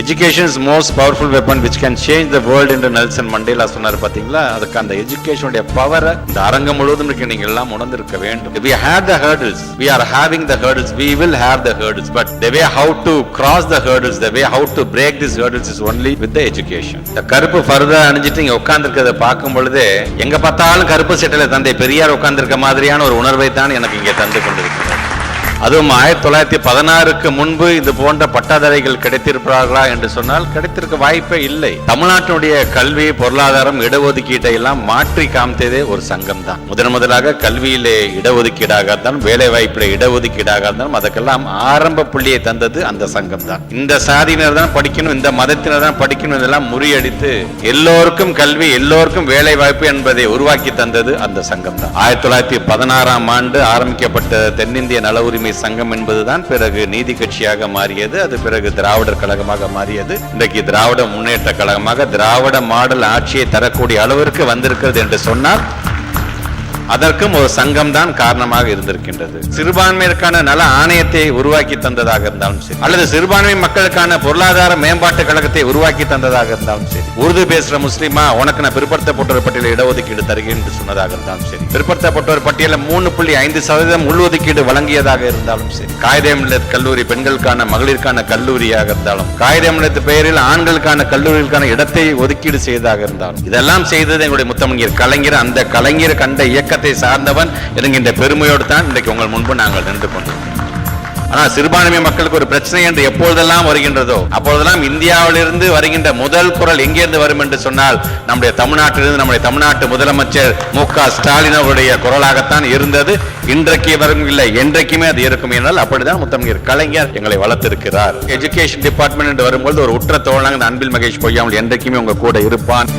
Education is most powerful weapon which can change the world என்று Nelson Mandela சொன்னார் பாத்தீங்களா. அதுக்கு அந்த எஜுகேஷனுடைய பவரை இந்த அரங்கம் முழுவதும் நீங்க எல்லாம் உணர்ந்திருக்க வேண்டும். We had the hurdles, we are having the hurdles, we will have the hurdles, but the way how to cross the hurdles, the way how to break these hurdles is only with the education. இந்த கருப்பு ஃபர்தா அணிஞ்சிட்டு இங்க உட்கார்ந்திருக்கிறத பார்க்கும் பொழுது எங்க பார்த்தாலும் கருப்பு சட்டையில தந்தை பெரியார் உட்கார்ந்திருக்க மாதிரியான ஒரு உணர்வை தான் எனக்கு இங்கே தந்து கொண்டிருக்கிறது. அதுவும் 1916க்கு முன்பு இது போன்ற பட்டாதாரிகள் கிடைத்திருப்பார்களா என்று சொன்னால் கிடைத்திருக்க வாய்ப்பே இல்லை. தமிழ்நாட்டினுடைய கல்வி, பொருளாதாரம், இடஒதுக்கீட்டை எல்லாம் மாற்றி காமித்ததே ஒரு சங்கம் தான். முதலாக கல்வியிலே இடஒதுக்கீடாக இருந்தாலும், வேலை வாய்ப்பிலே இடஒதுக்கீடாக இருந்தாலும் அதற்கெல்லாம் ஆரம்ப புள்ளியை தந்தது அந்த சங்கம் தான். இந்த சாதியினர் தான் படிக்கணும், இந்த மதத்தினர் தான் படிக்கணும் இதெல்லாம் முறியடித்து எல்லோருக்கும் கல்வி, எல்லோருக்கும் வேலை வாய்ப்பு என்பதை உருவாக்கி தந்தது அந்த சங்கம் தான். 1916ஆம் ஆண்டு ஆரம்பிக்கப்பட்ட தென்னிந்திய நல உரிமை சங்கம் என்பதுதான் பிறகு நீதி கட்சியாக மாறியது. அது பிறகு திராவிடர் கழகமாக மாறியது. இன்றைக்கு திராவிட முன்னேற்ற கழகமாக திராவிட மாடல் ஆட்சியை தரக்கூடிய அளவிற்கு வந்திருக்கிறது என்று சொன்னால் அதற்கும் ஒரு சங்கம் தான் காரணமாக இருந்திருக்கின்றது. சிறுபான்மையிற்கான நல ஆணையத்தை உருவாக்கி தந்ததாக இருந்தாலும் சரி, அல்லது சிறுபான்மை மக்களுக்கான பொருளாதார மேம்பாட்டு கழகத்தை உருவாக்கி தந்ததாக இருந்தாலும் சரி, உருது பேசுற முஸ்லிமா உனக்கு நான் பிற்படுத்தப்பட்டோர் பட்டியலில் இடஒதுக்கீடு தருகிறேன் என்று சொன்னதாக இருந்தாலும் சரி, பிற்படுத்தப்பட்டோர் பட்டியலில் 3.5% உள்ஒதுக்கீடு வழங்கியதாக இருந்தாலும் சரி, காயிதே மில்லத் கல்லூரி பெண்களுக்கான மகளிருக்கான கல்லூரியாக இருந்தாலும், காயிதே மில்லத் பெயரில் ஆண்களுக்கான கல்லூரிகளுக்கான இடத்தை ஒதுக்கீடு செய்ததாக இருந்தாலும், இதெல்லாம் செய்தது எங்களுடைய முத்தமிழர் கலைஞர். அந்த கலைஞர் கண்ட இயக்க சார்ந்தவன் என்கின்ற பெருமையோடு தான் இன்றைக்கு உங்கள் முன்பு நாங்கள் நின்று கொண்டிருக்கிறோம். ஆனால் சிறுபான்மை மக்களுக்கு ஒரு பிரச்சனை என்று எப்பொழுதெல்லாம் வருகின்றதோ அப்பொழுதெல்லாம் இந்தியாவிலிருந்து வருகின்ற முதல் குரல் எங்கிருந்து வரும் என்று சொன்னால் நம்முடைய தமிழ்நாட்டிலிருந்து நம்முடைய தமிழ்நாட்டு முதலமைச்சர் மு.க. ஸ்டாலின் அவருடைய குரலாகத்தான் இருந்தது. இன்றைக்கு வரும் இல்லை, என்றைக்குமே அது இருக்கும் என்றால் அப்படிதான் முத்தமிழர் கலைஞர் எங்களை வளர்த்திருக்கிறார். எஜுகேஷன் டிபார்ட்மெண்ட் என்று வரும்போது ஒரு உற்ற தோழனாக அன்பில் மகேஷ் பொய்யாமல் என்றைக்குமே உங்க கூட இருப்பான்.